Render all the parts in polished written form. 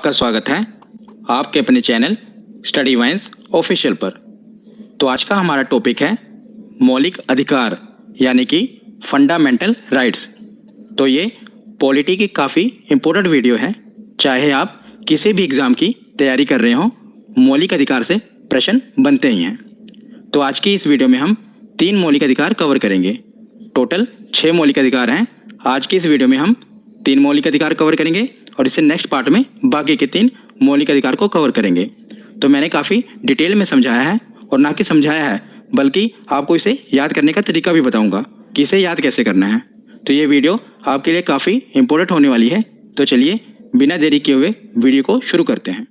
आपका स्वागत है आपके अपने चैनल स्टडी वाइन्स ऑफिशियल पर। तो आज का हमारा टॉपिक है मौलिक अधिकार यानी कि फंडामेंटल राइट्स। तो ये पॉलिटी की काफ़ी इम्पोर्टेंट वीडियो है। चाहे आप किसी भी एग्ज़ाम की तैयारी कर रहे हो, मौलिक अधिकार से प्रश्न बनते ही हैं। तो आज की इस वीडियो में हम 3 मौलिक अधिकार कवर करेंगे। टोटल 6 मौलिक अधिकार हैं। आज की इस वीडियो में हम 3 मौलिक अधिकार कवर करेंगे और इससे नेक्स्ट पार्ट में बाकी के 3 मौलिक अधिकार को कवर करेंगे। तो मैंने काफ़ी डिटेल में समझाया है, और ना कि समझाया है बल्कि आपको इसे याद करने का तरीका भी बताऊंगा कि इसे याद कैसे करना है। तो ये वीडियो आपके लिए काफ़ी इम्पोर्टेंट होने वाली है। तो चलिए बिना देरी किए हुए वीडियो को शुरू करते हैं।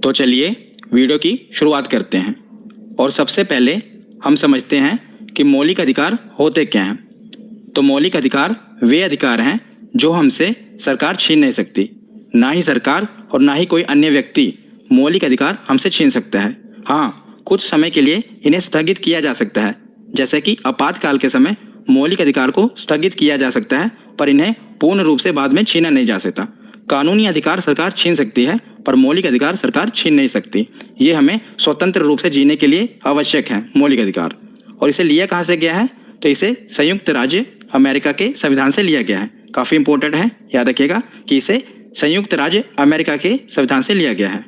तो चलिए वीडियो की शुरुआत करते हैं और सबसे पहले हम समझते हैं कि मौलिक अधिकार होते क्या हैं। तो मौलिक अधिकार वे अधिकार हैं जो हमसे सरकार छीन नहीं सकती। ना ही सरकार और ना ही कोई अन्य व्यक्ति मौलिक अधिकार हमसे छीन सकता है। हाँ, कुछ समय के लिए इन्हें स्थगित किया जा सकता है, जैसे कि आपातकाल के समय मौलिक अधिकार को स्थगित किया जा सकता है, पर इन्हें पूर्ण रूप से बाद में छीना नहीं जा सकता। कानूनी अधिकार सरकार छीन सकती है, पर मौलिक अधिकार सरकार छीन नहीं सकती। ये हमें स्वतंत्र रूप से जीने के लिए आवश्यक है मौलिक अधिकार। और इसे लिया कहाँ से गया है? तो इसे संयुक्त राज्य अमेरिका के संविधान से लिया गया है। काफ़ी इंपॉर्टेंट है, याद रखिएगा कि इसे संयुक्त राज्य अमेरिका के संविधान से लिया गया है।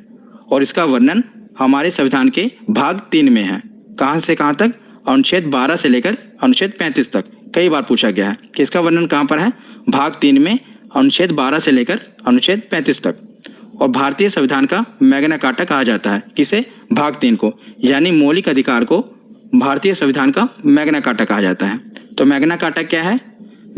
और इसका वर्णन हमारे संविधान के भाग 3 में है। कहाँ से कहाँ तक? अनुच्छेद 12 से लेकर अनुच्छेद 35 तक। कई बार पूछा गया है कि इसका वर्णन कहाँ पर है। भाग 3 में अनुच्छेद 12 से लेकर अनुच्छेद 35 तक। और भारतीय संविधान का मैग्ना कार्टा कहा जाता है किसे? भाग 3 को। यानी मौलिक अधिकार को भारतीय संविधान का मैग्ना कार्टा कहा जाता है। तो मैग्ना कार्टा क्या है?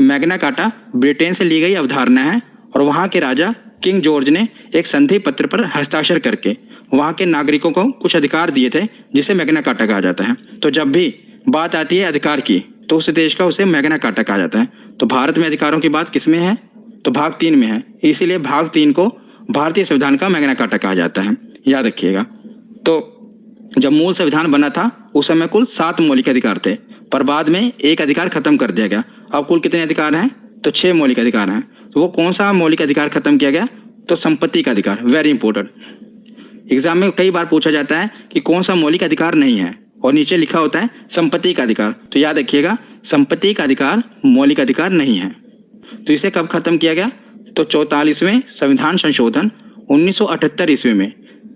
मैग्ना कार्टा ब्रिटेन से ली गई अवधारणा है और वहाँ के राजा किंग जॉर्ज ने एक संधि पत्र पर हस्ताक्षर करके वहाँ के नागरिकों को कुछ अधिकार दिए थे, जिसे मैग्ना कार्टा कहा जाता है। तो जब भी बात आती है अधिकार की, तो उस देश का उसे मैग्ना कार्टा कहा जाता है। तो भारत में अधिकारों की बात किस में है? तो भाग 3 में है। इसीलिए भाग 3 को भारतीय संविधान का मैग्ना कार्टा कहा जाता है, याद रखिएगा। तो जब मूल संविधान बना था उस समय कुल 7 मौलिक अधिकार थे, पर बाद में एक अधिकार खत्म कर दिया गया। अब कुल कितने अधिकार हैं? तो 6 मौलिक अधिकार हैं। तो वो कौन सा मौलिक अधिकार खत्म किया गया? तो संपत्ति का अधिकार। वेरी इंपॉर्टेंट, एग्जाम में कई बार पूछा जाता है कि कौन सा मौलिक अधिकार नहीं है, और नीचे लिखा होता है संपत्ति का अधिकार। तो याद रखिएगा, संपत्ति का अधिकार मौलिक अधिकार नहीं है। तो इसे कब खत्म किया गया? तो 44वें संविधान संशोधन 1978 ईस्वी में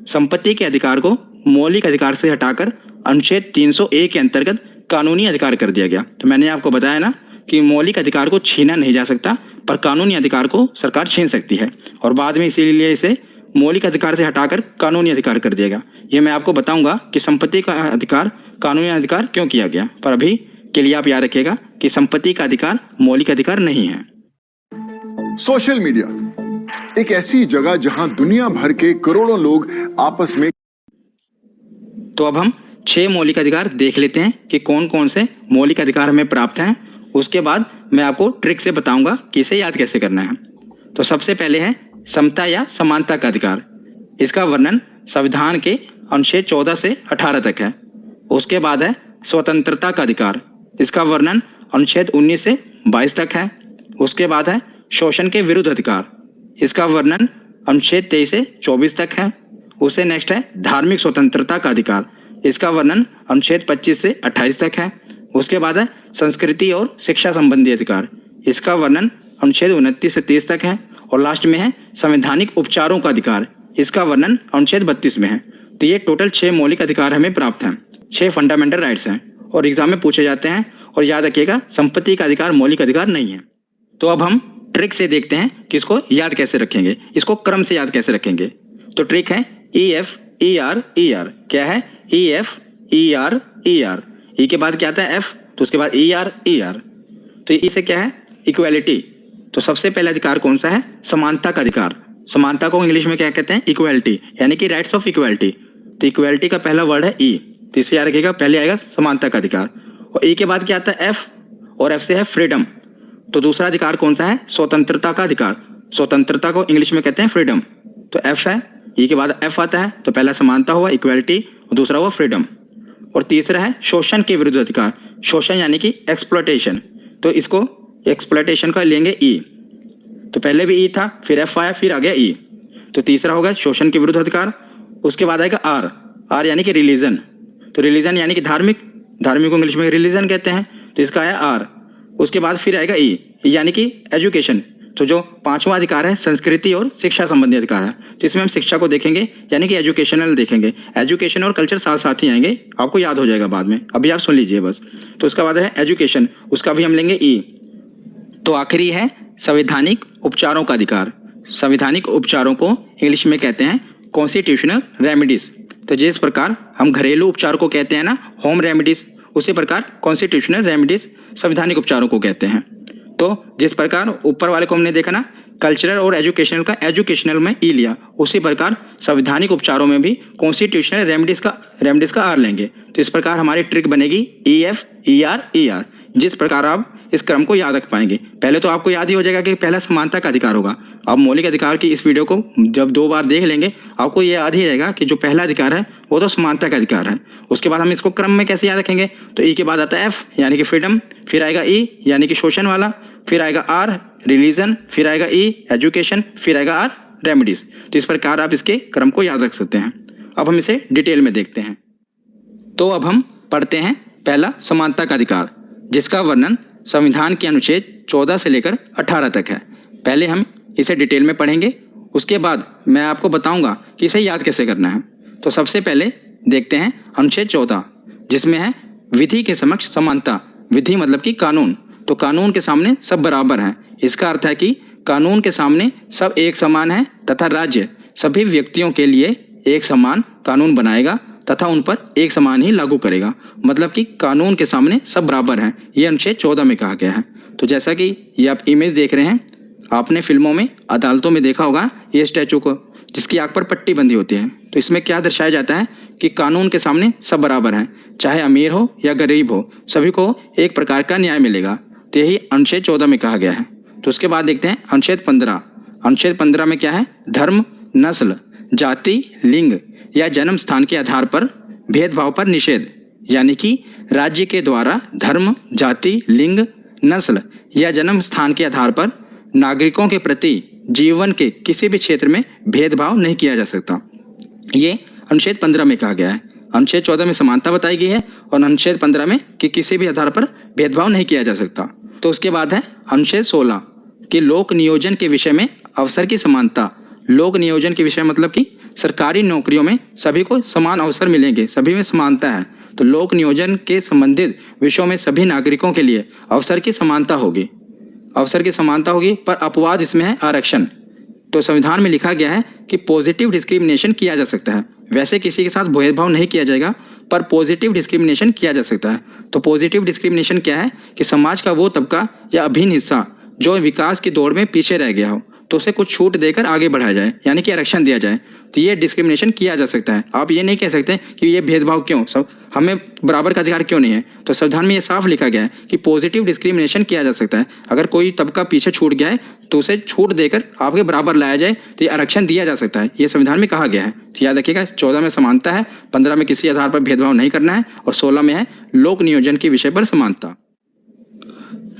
संपत्ति के अधिकार को मौलिक अधिकार से हटाकर अनुच्छेद 301 के अंतर्गत कानूनी अधिकार कर दिया गया। तो मैंने आपको बताया ना कि मौलिक अधिकार को छीना नहीं जा सकता, पर कानूनी अधिकार को सरकार छीन सकती है। और बाद में इसीलिए इसे मौलिक अधिकार से हटाकर कानूनी अधिकार कर दिया गया। ये मैं आपको बताऊंगा कि संपत्ति का अधिकार कानूनी अधिकार क्यों किया गया, पर अभी के लिए आप याद रखिएगा कि संपत्ति का अधिकार मौलिक अधिकार नहीं है। सोशल मीडिया एक ऐसी जगह जहां दुनिया भर के करोड़ों लोग आपस में। तो अब हम 6 मौलिक अधिकार देख लेते हैं कि कौन कौन से मौलिक अधिकार हमें प्राप्त हैं। उसके बाद मैं आपको ट्रिक से बताऊंगा कि इसे याद कैसे करना है। तो सबसे पहले है समता या समानता का अधिकार। इसका वर्णन संविधान के अनुच्छेद 14 से 18 तक है। उसके बाद है स्वतंत्रता का अधिकार। इसका वर्णन अनुच्छेद 19 से 22 तक है। उसके बाद है शोषण के विरुद्ध अधिकार। इसका वर्णन अनुच्छेद 23 से 24 तक है। उससे नेक्स्ट है धार्मिक स्वतंत्रता का अधिकार। इसका वर्णन अनुच्छेद 25 से 28 तक है। उसके बाद है संस्कृति और शिक्षा संबंधी अधिकार। इसका वर्णन अनुच्छेद 29 से 30 तक है। और लास्ट में है संवैधानिक उपचारों का अधिकार। इसका वर्णन अनुच्छेद 32 में है। तो ये टोटल 6 मौलिक अधिकार हमें प्राप्त हैं, 6 फंडामेंटल राइट्स हैं और एग्जाम में पूछे जाते हैं। और याद रखिएगा, संपत्ति का अधिकार मौलिक अधिकार नहीं है। तो अब हम ट्रिक से देखते हैं कि इसको याद कैसे रखेंगे, इसको क्रम से याद कैसे रखेंगे। तो ट्रिक है EF ER ER। क्या है? EF ER ER। ई के बाद क्या आता है? F। तो उसके बाद ER ER। तो ई से क्या है? इक्वालिटी। तो सबसे पहला अधिकार कौन सा है? समानता का अधिकार। समानता को इंग्लिश में क्या कहते हैं? इक्वालिटी, यानी कि राइट्स ऑफ इक्वालिटी। तो इक्वालिटी का पहला वर्ड है ई। तो इसे याद रखिएगा, पहले आएगा समानता का अधिकार। और ई के बाद क्या आता है? F। और F से है फ्रीडम। तो दूसरा अधिकार कौन सा है? स्वतंत्रता का अधिकार। स्वतंत्रता को इंग्लिश में कहते हैं फ्रीडम। तो F है। ई के बाद F आता है। तो पहला समानता हुआ, इक्वालिटी, और दूसरा हुआ फ्रीडम। और तीसरा है शोषण के विरुद्ध अधिकार। शोषण यानी कि एक्सप्लॉयटेशन। तो इसको एक्सप्लॉयटेशन का लेंगे ई। तो पहले भी ई था, फिर एफ आया, फिर आ गया ई। तो तीसरा होगा शोषण के विरुद्ध अधिकार। उसके बाद आएगा आर, आर यानी कि रिलीजन, तो रिलीजन यानी कि धार्मिक, धार्मिक को इंग्लिश में रिलीजन कहते हैं, तो इसका है आर। उसके बाद फिर आएगा ई, यानी कि एजुकेशन, तो जो पांचवा अधिकार है संस्कृति और शिक्षा संबंधी अधिकार है, तो इसमें हम शिक्षा को देखेंगे यानी कि एजुकेशनल देखेंगे। एजुकेशन और कल्चर साथ साथ ही आएंगे, आपको याद हो जाएगा बाद में, अभी आप सुन लीजिए बस। तो उसका बाद है एजुकेशन, उसका भी हम लेंगे ई। तो आखिरी है संवैधानिक उपचारों का अधिकार। संवैधानिक उपचारों को इंग्लिश में कहते हैं कॉन्स्टिट्यूशनल रेमेडीज। तो जिस प्रकार हम घरेलू उपचार को कहते हैं ना होम रेमेडीज, उसी प्रकार कॉन्स्टिट्यूशनल रेमेडीज संवैधानिक उपचारों को कहते हैं। तो जिस प्रकार ऊपर वाले को हमने देखा ना कल्चरल और एजुकेशनल का एजुकेशनल में ई लिया, उसी प्रकार संवैधानिक उपचारों में भी कॉन्स्टिट्यूशनल रेमेडीज का आर लेंगे। तो इस प्रकार हमारी ट्रिक बनेगी ई एफ ई आर। जिस प्रकार आप इस क्रम को याद रख पाएंगे, पहले तो आपको याद ही हो जाएगा कि पहला समानता का अधिकार होगा। अब मौलिक अधिकार की इस वीडियो को जब 2 बार देख लेंगे आपको ये याद ही रहेगा कि जो पहला अधिकार है वो तो समानता का अधिकार है। उसके बाद हम इसको क्रम में कैसे याद रखेंगे, तो ई के बाद आता है एफ यानी कि फ्रीडम, फिर आएगा ई यानी कि शोषण वाला, फिर आएगा आर रिलीजन, फिर आएगा ई एजुकेशन, फिर आएगा आर रेमेडीज। तो इस प्रकार आप इसके क्रम को याद रख सकते हैं। अब हम इसे डिटेल में देखते हैं। तो अब हम पढ़ते हैं पहला समानता का अधिकार, जिसका वर्णन संविधान के अनुच्छेद 14 से लेकर 18 तक है। पहले हम इसे डिटेल में पढ़ेंगे, उसके बाद मैं आपको बताऊंगा कि इसे याद कैसे करना है। तो सबसे पहले देखते हैं अनुच्छेद 14, जिसमें है विधि के समक्ष समानता। विधि मतलब कि कानून, तो कानून के सामने सब बराबर हैं। इसका अर्थ है कि कानून के सामने सब एक समान है तथा राज्य सभी व्यक्तियों के लिए एक समान कानून बनाएगा तथा उन पर एक समान ही लागू करेगा। मतलब कि कानून के सामने सब बराबर हैं, ये अनुच्छेद 14 में कहा गया है। तो जैसा कि ये आप इमेज देख रहे हैं, आपने फिल्मों में अदालतों में देखा होगा ये स्टैचू को, जिसकी आंख पर पट्टी बंधी होती है। तो इसमें क्या दर्शाया जाता है कि कानून के सामने सब बराबर हैं, चाहे अमीर हो या गरीब हो, सभी को एक प्रकार का न्याय मिलेगा। तो यही अनुच्छेद 14 में कहा गया है। तो उसके बाद देखते हैं अनुच्छेद 15। अनुच्छेद 15 में क्या है, धर्म, नस्ल, जाति, लिंग या जन्म स्थान के आधार पर भेदभाव पर निषेध। यानी कि राज्य के द्वारा धर्म, जाति, लिंग, नस्ल या जन्म स्थान के आधार पर नागरिकों के प्रति जीवन के किसी भी क्षेत्र में भेदभाव नहीं किया जा सकता। ये अनुच्छेद 15 में कहा गया है। अनुच्छेद 14 में समानता बताई गई है और अनुच्छेद 15 में कि किसी भी आधार पर भेदभाव नहीं किया जा सकता। तो उसके बाद है अनुच्छेद 16 कि लोक नियोजन के विषय में अवसर की समानता। लोक नियोजन के विषय मतलब कि सरकारी नौकरियों में सभी को समान अवसर मिलेंगे, सभी में समानता है। तो लोक नियोजन के संबंधित विषयों में सभी नागरिकों के लिए अवसर की समानता होगी, अवसर की समानता होगी। पर अपवाद इसमें है आरक्षण। तो संविधान में लिखा गया है कि पॉजिटिव डिस्क्रिमिनेशन किया जा सकता है। वैसे किसी के साथ भेदभाव नहीं किया जाएगा, पर पॉजिटिव डिस्क्रिमिनेशन किया जा सकता है। तो पॉजिटिव डिस्क्रिमिनेशन क्या है कि समाज का वो तबका या अभिन्न हिस्सा जो विकास की दौड़ में पीछे रह गया हो, तो उसे कुछ छूट देकर आगे बढ़ाया जाए, यानी कि आरक्षण दिया जाए। तो ये डिस्क्रिमिनेशन किया जा सकता है। आप ये नहीं कह सकते कि ये भेदभाव क्यों, सब हमें बराबर का अधिकार क्यों नहीं है। तो संविधान में ये साफ लिखा गया है कि पॉजिटिव डिस्क्रिमिनेशन किया जा सकता है। अगर कोई तबका पीछे छूट गया है तो उसे छूट देकर आपके बराबर लाया जाए, तो ये आरक्षण दिया जा सकता है। ये संविधान में कहा गया है। तो याद रखिएगा, 14 में समानता है, 15 में किसी आधार पर भेदभाव नहीं करना है और 16 में है लोक नियोजन के विषय पर समानता।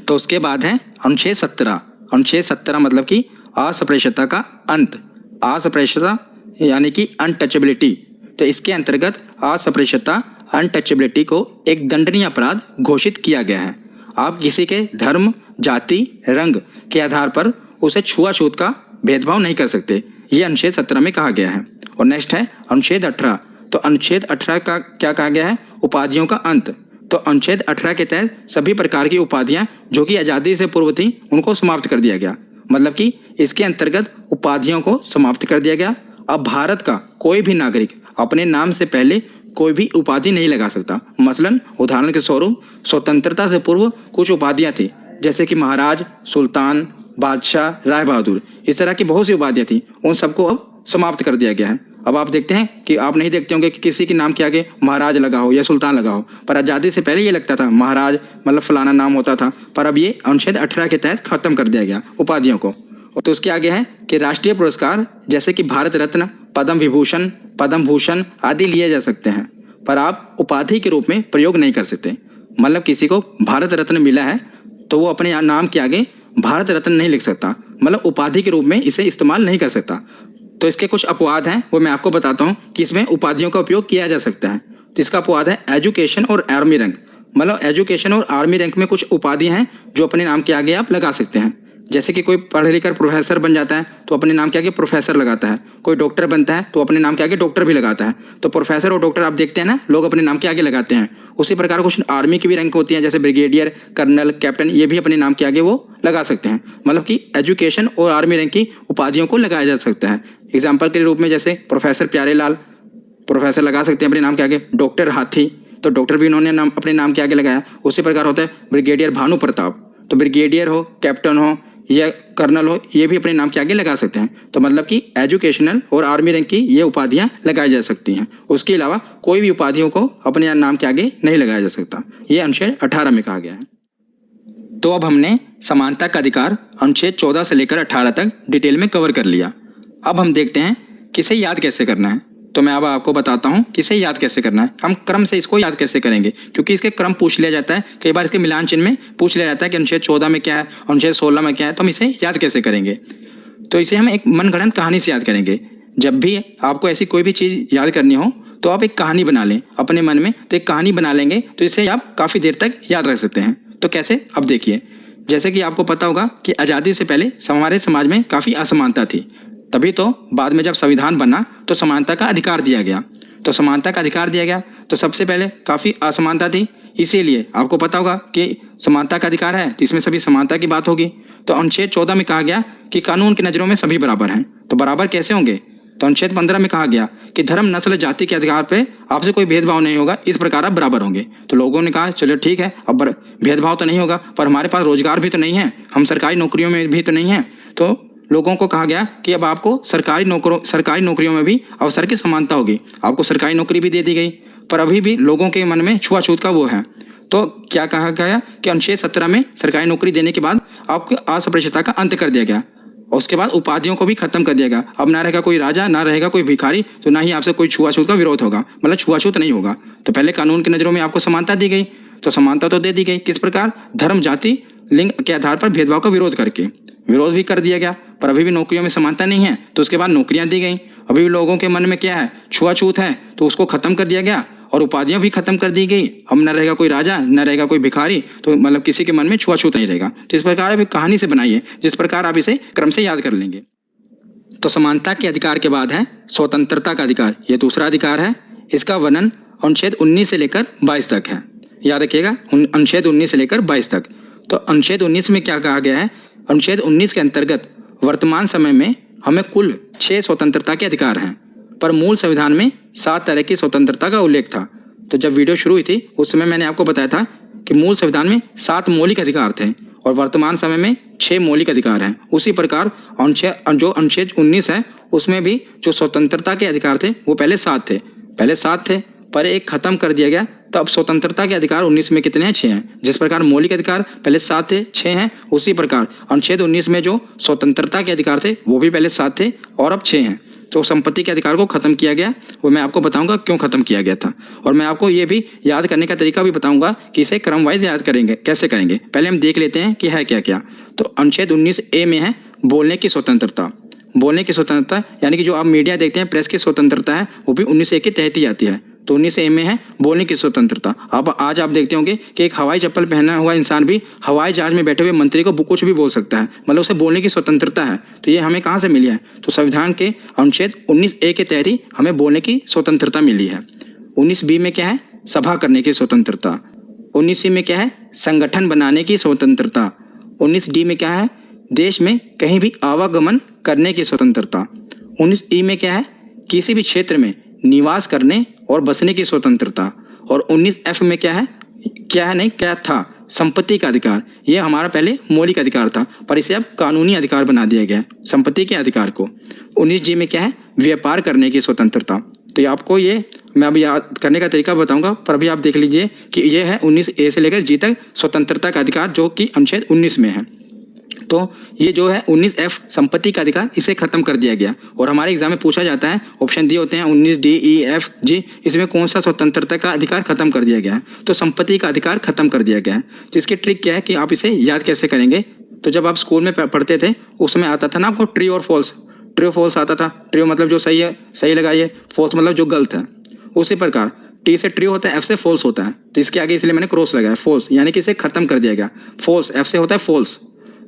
तो उसके बाद है अनुच्छेद 17। अनुच्छेद 17 मतलब कि अस्पृश्यता का अंत। अस्पृश्यता यानी कि अनटचेबिलिटी। तो इसके अंतर्गत अस्पृश्यता अनटचेबिलिटी को एक दंडनीय अपराध घोषित किया गया है। आप किसी के धर्म, जाति, रंग के आधार पर उसे छुआछूत का भेदभाव नहीं कर सकते। ये अनुच्छेद 17 में कहा गया है। और नेक्स्ट है अनुच्छेद 18। तो अनुच्छेद 18 का क्या कहा गया है, उपाधियों का अंत। तो अनुच्छेद 18 के तहत सभी प्रकार की उपाधियां जो कि आज़ादी से पूर्व थी उनको समाप्त कर दिया गया। मतलब कि इसके अंतर्गत उपाधियों को समाप्त कर दिया गया। अब भारत का कोई भी नागरिक अपने नाम से पहले कोई भी उपाधि नहीं लगा सकता। मसलन उदाहरण के स्वरूप स्वतंत्रता से पूर्व कुछ उपाधियां थी, जैसे कि महाराज, सुल्तान, बादशाह, राय बहादुर, इस तरह की बहुत सी उपाधियां थी, उन सबको अब समाप्त कर दिया गया है। अब आप देखते हैं कि आप नहीं देखते होंगे कि किसी के नाम के आगे महाराज लगा हो या सुल्तान लगा हो, पर आज़ादी से पहले ये लगता था महाराज मतलब फलाना नाम होता था, पर अब ये अनुच्छेद 18 के तहत खत्म कर दिया गया उपाधियों को। तो उसके आगे है कि राष्ट्रीय पुरस्कार जैसे कि भारत रत्न, पद्म विभूषण, पद्म भूषण आदि लिए जा सकते हैं, पर आप उपाधि के रूप में प्रयोग नहीं कर सकते। मतलब किसी को भारत रत्न मिला है तो वो अपने नाम के आगे भारत रत्न नहीं लिख सकता, मतलब उपाधि के रूप में इसे इस्तेमाल नहीं कर सकता। तो इसके कुछ अपवाद हैं, वो मैं आपको बताता हूँ कि इसमें उपाधियों का उपयोग किया जा सकता है। तो इसका अपवाद है एजुकेशन और आर्मी रैंक। मतलब एजुकेशन और आर्मी रैंक में कुछ उपाधियां हैं जो अपने नाम के आगे आप लगा सकते हैं। जैसे कि कोई पढ़ लिख कर प्रोफेसर बन जाता है तो अपने नाम के आगे प्रोफेसर लगाता है, कोई डॉक्टर बनता है तो अपने नाम के आगे डॉक्टर भी लगाता है। तो प्रोफेसर और डॉक्टर आप देखते हैं ना, लोग अपने नाम के आगे लगाते हैं। उसी प्रकार कुछ आर्मी की भी रैंक होती है, जैसे ब्रिगेडियर, कर्नल, कैप्टन, ये भी अपने नाम के आगे वो लगा सकते हैं। मतलब कि एजुकेशन और आर्मी रैंक की उपाधियों को लगाया जा सकता है। एग्जाम्पल के रूप में जैसे प्रोफेसर प्यारेलाल, प्रोफेसर लगा सकते हैं अपने नाम के आगे। डॉक्टर हाथी, तो डॉक्टर भी इन्होंने नाम अपने नाम के आगे लगाया। उसी प्रकार होता है ब्रिगेडियर भानु प्रताप, तो ब्रिगेडियर हो, कैप्टन हो या कर्नल हो, ये भी अपने नाम के आगे लगा सकते हैं। तो मतलब कि एजुकेशनल और आर्मी रैंक की ये उपाधियां लगाई जा सकती हैं। उसके अलावा कोई भी उपाधियों को अपने नाम के आगे नहीं लगाया जा सकता। ये अनुच्छेद 18 में कहा गया है। तो अब हमने समानता का अधिकार अनुच्छेद 14 से लेकर 18 तक डिटेल में कवर कर लिया। अब हम देखते हैं कि इसे याद कैसे करना है। तो मैं अब आपको बताता हूँ कि इसे याद कैसे करना है। हम क्रम से इसको याद कैसे करेंगे, क्योंकि इसके क्रम पूछ लिया जाता है। कई बार इसके मिलान चिन्ह में पूछ लिया जाता है कि अनुच्छेद 14 में क्या है, अनुच्छेद 16 में क्या है। तो हम इसे याद कैसे करेंगे? तो इसे हम एक मनगढ़ंत कहानी से याद करेंगे। जब भी आपको ऐसी कोई भी चीज़ याद करनी हो तो आप एक कहानी बना लें अपने मन में। तो एक कहानी बना लेंगे तो इसे आप काफ़ी देर तक याद रख सकते हैं। तो कैसे? अब देखिए, जैसे कि आपको पता होगा कि आज़ादी से पहले हमारे समाज में काफ़ी असमानता थी। तभी तो बाद में जब संविधान बना तो समानता का अधिकार दिया गया। तो समानता का अधिकार दिया गया तो सबसे पहले काफ़ी असमानता थी। इसीलिए आपको पता होगा कि समानता का अधिकार है तो इसमें सभी समानता की बात होगी। तो अनुच्छेद 14 में कहा गया कि कानून की नज़रों में सभी बराबर हैं। तो बराबर कैसे होंगे? तो अनुच्छेद 15 में कहा गया कि धर्म, नस्ल, जाति के अधिकार पे आपसे कोई भेदभाव नहीं होगा, इस प्रकार आप बराबर होंगे। तो लोगों ने कहा चलो ठीक है, अब भेदभाव तो नहीं होगा, पर हमारे पास रोजगार भी तो नहीं है, हम सरकारी नौकरियों में भी तो नहीं है। तो लोगों को कहा गया कि अब आपको सरकारी नौकरियों में भी अवसर की समानता होगी। आपको सरकारी नौकरी भी दे दी गई, पर अभी भी लोगों के मन में छुआछूत का वो है। तो क्या कहा गया कि अनुच्छेद 17 में सरकारी नौकरी देने के बाद आपको अस्पृश्यता का अंत कर दिया गया। और उसके बाद उपाधियों को भी खत्म कर दिया गया। अब ना रहेगा कोई राजा, ना रहेगा कोई भिखारी, तो ना ही आपसे कोई छुआछूत का विरोध होगा, मतलब छुआछूत नहीं होगा। तो पहले कानून की नज़रों में आपको समानता दी गई, तो समानता तो दे दी गई, किस प्रकार? धर्म, जाति, लिंग के आधार पर भेदभाव का विरोध करके विरोध भी कर दिया गया। पर अभी भी नौकरियों में समानता नहीं है, तो उसके बाद नौकरियां दी गई। अभी भी लोगों के मन में क्या है? छुआछूत है, तो उसको खत्म कर दिया गया और उपाधियां भी खत्म कर दी गई। अब न रहेगा कोई राजा, न रहेगा कोई भिखारी, तो मतलब किसी के मन में छुआछूत नहीं रहेगा। तो इस प्रकार आप एक कहानी से बनाइए, जिस प्रकार आप इसे क्रम से याद कर लेंगे। तो समानता के अधिकार के बाद है स्वतंत्रता का अधिकार। ये दूसरा अधिकार है। इसका वर्णन अनुच्छेद 19 से लेकर 22 तक है। याद रखिएगा, अनुच्छेद 19 से लेकर 22 तक। तो अनुच्छेद 19 में क्या कहा गया है? अनुच्छेद 19 के अंतर्गत वर्तमान समय में हमें कुल 6 स्वतंत्रता के अधिकार हैं, पर मूल संविधान में 7 तरह की स्वतंत्रता का उल्लेख था। तो जब वीडियो शुरू हुई थी उस समय मैंने आपको बताया था कि मूल संविधान में 7 मौलिक अधिकार थे और वर्तमान समय में 6 मौलिक अधिकार हैं। उसी प्रकार जो अनुच्छेद 19 है उसमें भी जो स्वतंत्रता के अधिकार थे वो पहले 7 थे, पर एक खत्म कर दिया गया। तो अब स्वतंत्रता के अधिकार 19 में कितने हैं? 6 हैं। जिस प्रकार मौलिक अधिकार पहले 7 थे, 6 हैं, उसी प्रकार अनुच्छेद 19 में जो स्वतंत्रता के अधिकार थे वो भी पहले 7 थे और अब 6 हैं। तो संपत्ति के अधिकार को खत्म किया गया, वो मैं आपको बताऊंगा क्यों खत्म किया गया था। और मैं आपको ये भी याद करने का तरीका भी बताऊंगा कि इसे क्रम वाइज याद करेंगे, कैसे करेंगे। पहले हम देख लेते हैं कि है क्या क्या। तो अनुच्छेद 19A में है बोलने की स्वतंत्रता। बोलने की स्वतंत्रता यानी कि जो आप मीडिया देखते हैं, प्रेस की स्वतंत्रता है, वो भी 19A के तहत ही आती है। तो 19A में है बोलने की स्वतंत्रता। अब आज आप देखते होंगे कि एक हवाई चप्पल पहना हुआ इंसान भी हवाई जहाज में बैठे हुए मंत्री को कुछ भी बोल सकता है, मतलब उसे बोलने की स्वतंत्रता है। तो ये हमें कहाँ से मिली है? तो संविधान के अनुच्छेद 19A के तहत ही हमें बोलने की स्वतंत्रता मिली है। 19B में क्या है? सभा करने की स्वतंत्रता। 19C में क्या है? संगठन बनाने की स्वतंत्रता। 19D में क्या है? देश में कहीं भी आवागमन करने की स्वतंत्रता। 19E में क्या है? किसी भी क्षेत्र में निवास करने और बसने की स्वतंत्रता। और 19F में क्या है? क्या था? संपत्ति का अधिकार। ये हमारा पहले मौलिक अधिकार था, पर इसे अब कानूनी अधिकार बना दिया गया है, संपत्ति के अधिकार को। 19G में क्या है? व्यापार करने की स्वतंत्रता। तो ये आपको मैं अभी याद करने का तरीका बताऊंगा, पर अभी आप देख लीजिए कि ये है 19A से लेकर G तक स्वतंत्रता का अधिकार, जो कि अनुच्छेद 19 में है। तो ये जो है 19F संपत्ति का अधिकार, इसे खत्म कर दिया गया। और हमारे एग्जाम में पूछा जाता है, ऑप्शन दिए होते हैं 19D, E, F, G, इसमें कौन सा स्वतंत्रता का अधिकार खत्म कर दिया गया है? तो संपत्ति का अधिकार खत्म कर दिया गया है। तो इसकी ट्रिक क्या है कि आप इसे याद कैसे करेंगे? तो जब आप स्कूल में पढ़ते थे उसमें आता था ना आपको ट्री और फॉल्स। ट्रू फॉल्स आता था। ट्रू मतलब जो सही है, सही लगाइए, फॉल्स मतलब जो गलत है। उसी प्रकार टी से ट्रू होता है, एफ से फॉल्स होता है, तो इसके आगे इसलिए मैंने क्रॉस लगाया, फॉल्स यानी कि इसे खत्म कर दिया गया। फॉल्स एफ से होता है फॉल्स।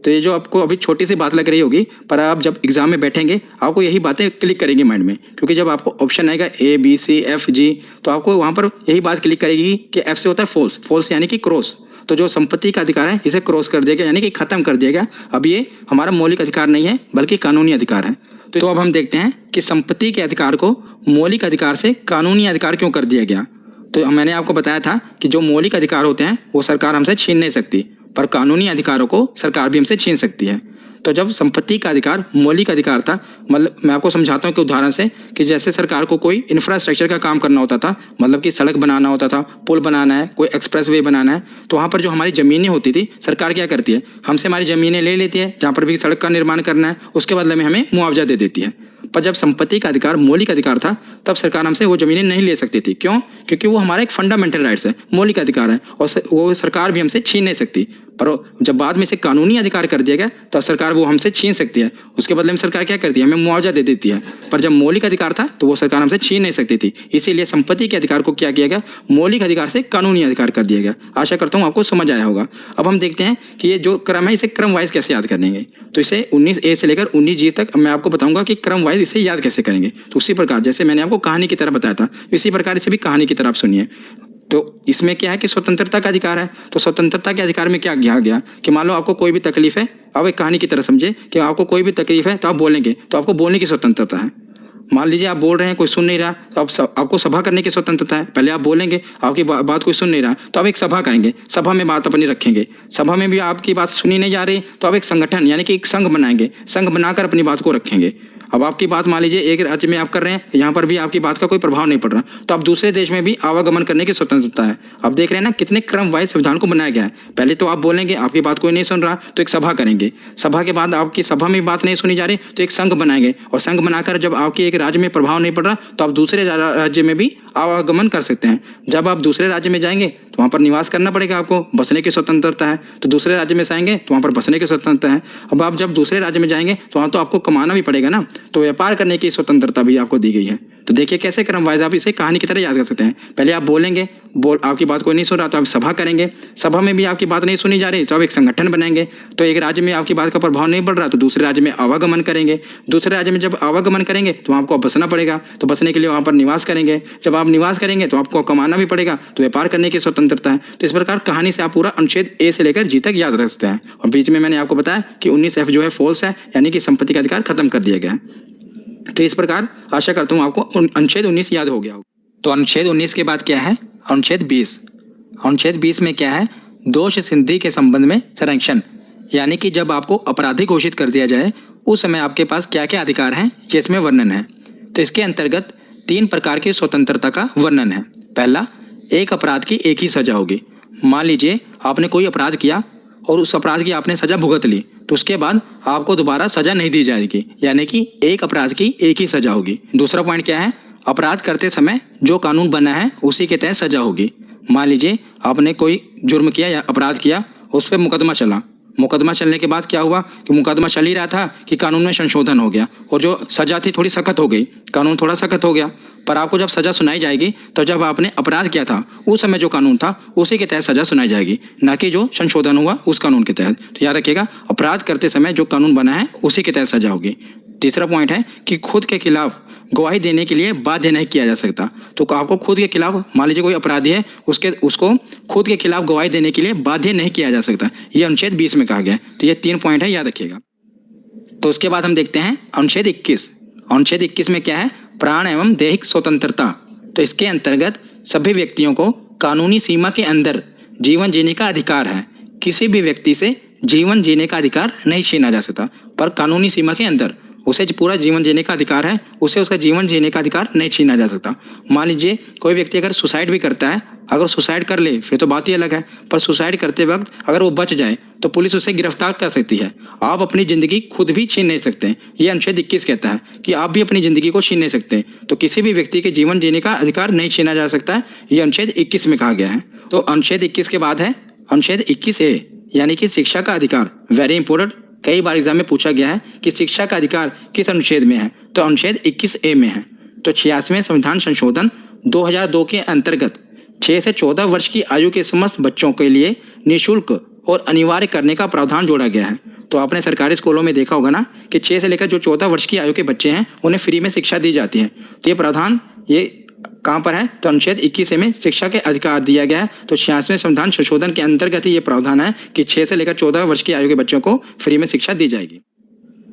तो ये जो आपको अभी छोटी सी बात लग रही होगी, पर आप जब एग्जाम में बैठेंगे आपको यही बातें क्लिक करेंगी माइंड में, क्योंकि जब आपको ऑप्शन आएगा A B C F G, तो आपको वहाँ पर यही बात क्लिक करेगी कि एफ से होता है फॉल्स। फॉल्स यानी कि क्रॉस। तो जो संपत्ति का अधिकार है इसे क्रॉस कर दिया गया, यानी कि खत्म कर दिया गया। अब ये हमारा मौलिक अधिकार नहीं है बल्कि कानूनी अधिकार है। तो अब हम देखते हैं कि संपत्ति के अधिकार को मौलिक अधिकार से कानूनी अधिकार क्यों कर दिया गया। तो मैंने आपको बताया था कि जो मौलिक अधिकार होते हैं वो सरकार हमसे छीन नहीं सकती, पर कानूनी अधिकारों को सरकार भी हमसे छीन सकती है। तो जब संपत्ति का अधिकार मौलिक अधिकार था, मतलब मैं आपको समझाता हूँ कि उदाहरण से, कि जैसे सरकार को कोई इंफ्रास्ट्रक्चर का काम करना होता था, मतलब कि सड़क बनाना होता था, पुल बनाना है, कोई एक्सप्रेसवे बनाना है, तो वहाँ पर जो हमारी ज़मीनें होती थी, सरकार क्या करती है, हमसे हमारी ज़मीनें ले लेती है, जहाँ पर भी सड़क का निर्माण करना है, उसके बदले में हमें मुआवजा दे देती है। पर जब संपत्ति का अधिकार मौलिक अधिकार था, तब सरकार हमसे वो ज़मीनें नहीं ले सकती थी। क्यों? क्योंकि वो हमारा एक फंडामेंटल राइट्स है, मौलिक अधिकार है, और वो सरकार भी हमसे छीन नहीं सकती। पर जब बाद में इसे कानूनी अधिकार कर दिया गया, तो सरकार वो हमसे छीन सकती है। उसके बदले में सरकार क्या करती है, हमें मुआवजा दे देती है। पर जब मौलिक अधिकार था तो वो सरकार हमसे छीन नहीं सकती थी। इसीलिए संपत्ति के अधिकार को क्या किया गया, मौलिक अधिकार से कानूनी अधिकार कर दिया गया। आशा करता हूँ आपको समझ आया होगा। अब हम देखते हैं कि ये जो क्रम है इसे क्रम वाइज कैसे याद करेंगे। तो इसे 19A से लेकर 19G तक मैं आपको बताऊंगा कि क्रम वाइज इसे याद कैसे करेंगे। तो उसी प्रकार जैसे मैंने आपको कहानी की तरह बताया था, इसी प्रकार इसे भी कहानी की तरह आप सुनिए। तो इसमें क्या है कि स्वतंत्रता का अधिकार है। तो स्वतंत्रता के अधिकार में क्या किया गया कि मान लो आपको कोई भी तकलीफ है, आप एक कहानी की तरह समझे कि आपको कोई भी तकलीफ है तो आप बोलेंगे, तो आपको बोलने की स्वतंत्रता है। मान लीजिए आप बोल रहे हैं, कोई सुन नहीं रहा, तो आपको सभा करने की स्वतंत्रता है। पहले आप बोलेंगे, आपकी बात कोई सुन नहीं रहा, तो आप एक सभा करेंगे, सभा में बात अपनी रखेंगे। सभा में भी आपकी बात सुनी नहीं जा रही, तो आप एक संगठन यानी कि एक संघ बनाएंगे, संघ बनाकर अपनी बात को रखेंगे। अब आपकी बात मान लीजिए एक राज्य में आप कर रहे हैं, यहाँ पर भी आपकी बात का कोई प्रभाव नहीं पड़ रहा, तो आप दूसरे देश में भी आवागमन करने की स्वतंत्रता है। आप देख रहे हैं ना कितने क्रम वाइज संविधान को बनाया गया है। पहले तो आप बोलेंगे, आपकी बात कोई नहीं सुन रहा, तो एक सभा करेंगे। सभा के बाद आपकी सभा में बात नहीं सुनी जा रही, तो एक संघ बनाएंगे, और संघ बनाकर जब आपके एक राज्य में प्रभाव नहीं पड़ रहा, तो आप दूसरे राज्य में भी आवागमन कर सकते हैं। जब आप दूसरे राज्य में जाएंगे तो वहाँ पर निवास करना पड़ेगा, आपको बसने की स्वतंत्रता है। तो दूसरे राज्य में जाएंगे तो वहाँ पर बसने की स्वतंत्रता है। अब आप जब दूसरे राज्य में जाएंगे तो वहाँ तो आपको कमाना भी पड़ेगा ना, तो व्यापार करने की स्वतंत्रता भी आपको दी गई है। तो देखिए कैसे क्रम वाइज आप इसे कहानी की तरह याद कर सकते हैं। पहले आप बोलेंगे, आपकी बात कोई नहीं सुन रहा, तो आप सभा करेंगे। सभा में भी आपकी बात नहीं सुनी जा रही, तो आप एक संगठन बनाएंगे। तो एक राज्य में आपकी बात का प्रभाव नहीं पड़ रहा, तो दूसरे राज्य में आवागमन करेंगे। दूसरे राज्य में जब आवागमन करेंगे तो आपको बसना पड़ेगा, तो बसने के लिए वहाँ पर निवास करेंगे। जब आप निवास करेंगे तो आपको कमाना भी पड़ेगा, तो व्यापार करने की स्वतंत्रता है। तो इस प्रकार कहानी से आप पूरा अनुच्छेद A से लेकर G तक याद रख सकते हैं। और बीच में मैंने आपको बताया कि 19F जो है फॉल्स है, यानी कि संपत्ति का अधिकार खत्म कर दिया गया है। तो इस प्रकार आशा करता हूँ आपको अनुच्छेद 19 याद हो गया होगा। तो अनुच्छेद 19 के बाद क्या है, अनुच्छेद 20। अनुच्छेद 20 में क्या है, दोष सिद्धि के संबंध में संरक्षण, यानी कि जब आपको अपराधी घोषित कर दिया जाए उस समय आपके पास क्या क्या अधिकार हैं, ये इसमें वर्णन है। तो इसके अंतर्गत 3 प्रकार की स्वतंत्रता का वर्णन है। पहला, एक अपराध की एक ही सजा होगी। मान लीजिए आपने कोई अपराध किया और उस अपराध की आपने सजा भुगत ली, तो उसके बाद आपको दोबारा सजा नहीं दी जाएगी, यानी कि एक अपराध की एक ही सजा होगी। दूसरा पॉइंट क्या है, अपराध करते समय जो कानून बना है उसी के तहत सजा होगी। मान लीजिए आपने कोई जुर्म किया या अपराध किया, उस पर मुकदमा चला। मुकदमा चलने के बाद क्या हुआ कि मुकदमा चल ही रहा था कि कानून में संशोधन हो गया और जो सजा थी थोड़ी सख्त हो गई, कानून थोड़ा सख्त हो गया। पर आपको जब सजा सुनाई जाएगी तो जब आपने अपराध किया था उस समय जो कानून था उसी के तहत सजा सुनाई जाएगी, ना कि जो संशोधन हुआ उस कानून के तहत। तो याद रखिएगा, अपराध करते समय जो कानून बना है उसी के तहत सजा होगी। तीसरा पॉइंट है कि खुद के खिलाफ गवाही देने के लिए बाध्य नहीं किया जा सकता। तो आपको खुद के खिलाफ, मान लीजिए कोई अपराधी है, उसको खुद के खिलाफ गवाही देने के लिए बाध्य नहीं किया जा सकता। ये अनुच्छेद 20 में कहा गया है। तो ये 3 पॉइंट है, याद रखिएगा। तो उसके बाद हम देखते हैं अनुच्छेद 21। अनुच्छेद 21 में क्या है, प्राण एवं दैहिक स्वतंत्रता। तो इसके अंतर्गत सभी व्यक्तियों को कानूनी सीमा के अंदर जीवन जीने का अधिकार है। किसी भी व्यक्ति से जीवन जीने का अधिकार नहीं छीना जा सकता, पर कानूनी सीमा के अंदर उसे पूरा जीवन जीने का अधिकार है, उसे उसका जीवन जीने का अधिकार नहीं छीना जा सकता। मान लीजिए कोई व्यक्ति अगर सुसाइड भी करता है, अगर सुसाइड कर ले फिर तो बात ही अलग है, पर सुसाइड करते वक्त अगर वो बच जाए तो पुलिस उसे गिरफ्तार कर सकती है। आप अपनी ज़िंदगी खुद भी छीन नहीं सकते। ये अनुच्छेद 21 कहता है कि आप भी अपनी ज़िंदगी को छीन नहीं सकते। तो किसी भी व्यक्ति के जीवन जीने का अधिकार नहीं छीना जा सकता है, ये अनुच्छेद 21 में कहा गया है। तो अनुच्छेद 21 के बाद है अनुच्छेद 21A, यानी कि शिक्षा का अधिकार। वेरी इंपॉर्टेंट, कई बार एग्जाम में पूछा गया है कि शिक्षा का अधिकार किस अनुच्छेद में है, तो अनुच्छेद 21A में है। तो 86वें संविधान संशोधन 2002 के अंतर्गत 6 से 14 वर्ष की आयु के समस्त बच्चों के लिए निःशुल्क और अनिवार्य करने का प्रावधान जोड़ा गया है। तो आपने सरकारी स्कूलों में देखा होगा ना कि 6 से लेकर जो 14 वर्ष की आयु के बच्चे हैं उन्हें फ्री में शिक्षा दी जाती है। तो ये प्रावधान ये कहाँ पर है, तो अनुच्छेद 21A में शिक्षा के अधिकार दिया गया है। तो 86वें संविधान संशोधन के अंतर्गत ही ये प्रावधान है कि 6 से लेकर 14 वर्ष की आयु के बच्चों को फ्री में शिक्षा दी जाएगी।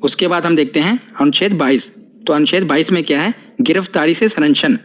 उसके बाद हम देखते हैं अनुच्छेद 22। तो अनुच्छेद 22 में क्या है, गिरफ्तारी से संरक्षण।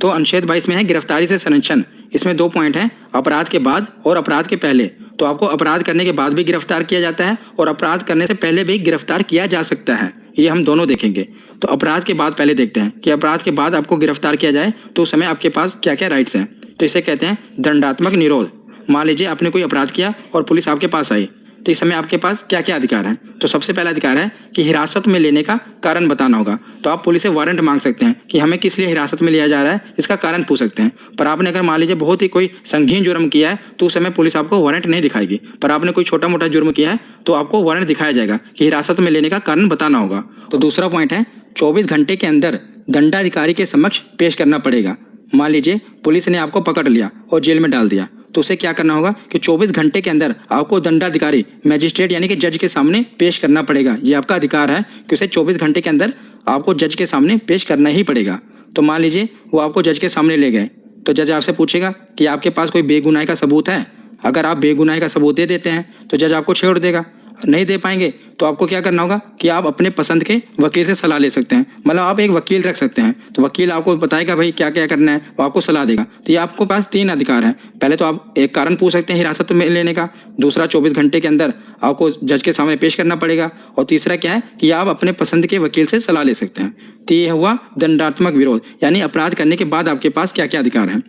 तो अनुच्छेद 22 में है गिरफ्तारी से संरक्षण। इसमें 2 पॉइंट हैं, अपराध के बाद और अपराध के पहले। तो आपको अपराध करने के बाद भी गिरफ्तार किया जाता है और अपराध करने से पहले भी गिरफ्तार किया जा सकता है। ये हम दोनों देखेंगे। तो अपराध के बाद पहले देखते हैं कि अपराध के बाद आपको गिरफ्तार किया जाए तो उस समय आपके पास क्या क्या राइट्स हैं। तो इसे कहते हैं दंडात्मक निरोध। मान लीजिए आपने कोई अपराध किया और पुलिस आपके पास आई, तो इस समय आपके पास क्या क्या अधिकार हैं। तो सबसे पहला अधिकार है कि हिरासत में लेने का कारण बताना होगा। तो आप पुलिस से वारंट मांग सकते हैं कि हमें किस लिए हिरासत में लिया जा रहा है, इसका कारण पूछ सकते हैं। पर आपने अगर मान लीजिए बहुत ही कोई संगीन जुर्म किया है तो उस समय पुलिस आपको वारंट नहीं दिखाएगी। पर आपने कोई छोटा मोटा जुर्म किया है तो आपको वारंट दिखाया जाएगा कि हिरासत में लेने का कारण बताना होगा। तो दूसरा पॉइंट है 24 घंटे के अंदर दंडाधिकारी के समक्ष पेश करना पड़ेगा। मान लीजिए पुलिस ने आपको पकड़ लिया और जेल में डाल दिया, तो उसे क्या करना होगा कि 24 घंटे के अंदर आपको दंडाधिकारी मैजिस्ट्रेट यानी कि जज के सामने पेश करना पड़ेगा। ये आपका अधिकार है कि उसे 24 घंटे के अंदर आपको जज के सामने पेश करना ही पड़ेगा। तो मान लीजिए वो आपको जज के सामने ले गए, तो जज आपसे पूछेगा कि आपके पास कोई बेगुनाही का सबूत है। अगर आप बेगुनाही का सबूत दे देते हैं तो जज आपको छोड़ देगा। नहीं दे पाएंगे तो आपको क्या करना होगा कि आप अपने पसंद के वकील से सलाह ले सकते हैं। मतलब आप एक वकील रख सकते हैं, तो वकील आपको बताएगा भाई क्या क्या करना है, वो आपको सलाह देगा। तो ये आपके पास 3 अधिकार हैं। पहले तो आप एक कारण पूछ सकते हैं हिरासत में लेने का, दूसरा 24 घंटे के अंदर आपको जज के सामने पेश करना पड़ेगा, और तीसरा क्या है कि आप अपने पसंद के वकील से सलाह ले सकते हैं। तो ये हुआ दंडात्मक विरोध, यानी अपराध करने के बाद आपके पास क्या क्या अधिकार हैं।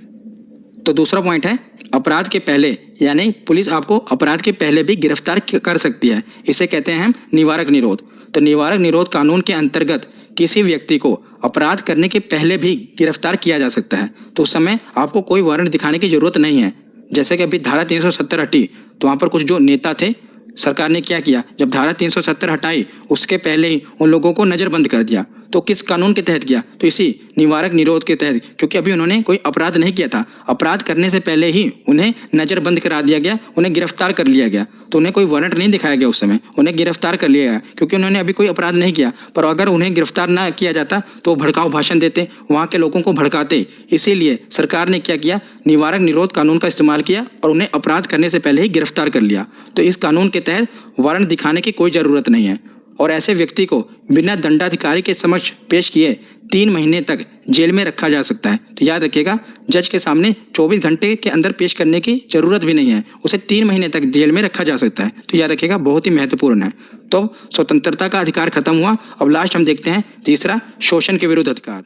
तो दूसरा पॉइंट है अपराध के पहले, यानी पुलिस आपको अपराध के पहले भी गिरफ्तार कर सकती है। इसे कहते हैं हम निवारक निरोध। तो निवारक निरोध कानून के अंतर्गत किसी व्यक्ति को अपराध करने के पहले भी गिरफ्तार किया जा सकता है। तो उस समय आपको कोई वारंट दिखाने की जरूरत नहीं है। जैसे कि अभी धारा 370 हटी, तो वहाँ पर कुछ जो नेता थे, सरकार ने क्या किया, जब धारा 370 हटाई उसके पहले ही उन लोगों को नज़रबंद कर दिया। तो किस कानून के तहत किया, तो इसी निवारक निरोध के तहत, क्योंकि अभी उन्होंने कोई अपराध नहीं किया था। अपराध करने से पहले ही उन्हें नज़रबंद करा दिया गया, उन्हें गिरफ्तार कर लिया गया। तो उन्हें कोई वारंट नहीं दिखाया गया, उस समय उन्हें गिरफ्तार कर लिया गया क्योंकि उन्होंने अभी कोई अपराध नहीं किया। पर अगर उन्हें गिरफ्तार ना किया जाता तो भड़काऊ भाषण देते, वहाँ के लोगों को भड़काते। इसीलिए सरकार ने क्या किया, निवारक निरोध कानून का इस्तेमाल किया और उन्हें अपराध करने से पहले ही गिरफ्तार कर लिया। तो इस कानून के तहत वारंट दिखाने की कोई ज़रूरत नहीं है, और ऐसे व्यक्ति को बिना दंडाधिकारी के समक्ष पेश किए 3 महीने तक जेल में रखा जा सकता है। तो याद रखिएगा, जज के सामने 24 घंटे के अंदर पेश करने की जरूरत भी नहीं है, उसे 3 महीने तक जेल में रखा जा सकता है। तो याद रखिएगा, बहुत ही महत्वपूर्ण है। तो स्वतंत्रता का अधिकार खत्म हुआ। अब लास्ट हम देखते हैं तीसरा, शोषण के विरुद्ध अधिकार।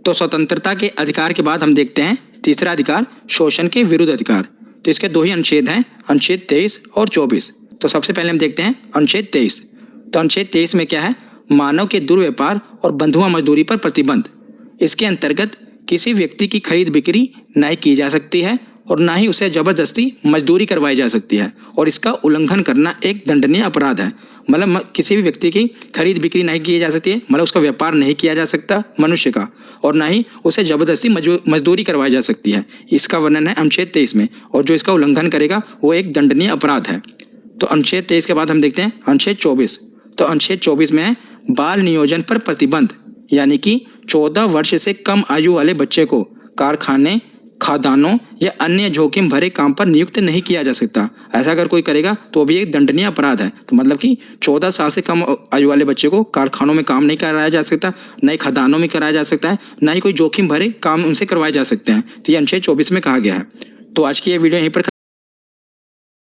तो स्वतंत्रता के अधिकार के बाद हम देखते हैं तीसरा अधिकार, शोषण के विरुद्ध अधिकार। तो इसके 2 ही अनुच्छेद हैं, अनुच्छेद 23 और 24। तो सबसे पहले हम देखते हैं अनुच्छेद 23। तो अनुच्छेद 23 में क्या है, मानव के दुर्व्यापार और बंधुआ मजदूरी पर प्रतिबंध। इसके अंतर्गत किसी व्यक्ति की खरीद बिक्री नहीं की जा सकती है और ना ही उसे जबरदस्ती मजदूरी करवाई जा सकती है, और इसका उल्लंघन करना एक दंडनीय अपराध है। मतलब किसी भी व्यक्ति की खरीद बिक्री नहीं की जा सकती है, मतलब उसका व्यापार नहीं किया जा सकता मनुष्य का, और ना ही उसे जबरदस्ती मजदूरी करवाई जा सकती है। इसका वर्णन है अनुच्छेद 23 में, और जो इसका उल्लंघन करेगा वो एक दंडनीय अपराध है। तो अनुच्छेद 23 के बाद हम देखते हैं अनुच्छेद 24। तो अनुच्छेद 24 में है बाल नियोजन पर प्रतिबंध, यानी कि 14 वर्ष से कम आयु वाले बच्चे को कारखाने, खदानों या अन्य जोखिम भरे काम पर नियुक्त नहीं किया जा सकता। ऐसा अगर कोई करेगा तो भी एक दंडनीय अपराध है। तो मतलब कि 14 साल से कम आयु वाले बच्चे को कारखानों में काम नहीं कराया जा सकता, न ही खदानों में कराया जा सकता है, न ही कोई जोखिम भरे काम उनसे करवाए जा सकते हैं। तो ये अनुच्छेद 24 में कहा गया है। तो आज की ये वीडियो यहीं पर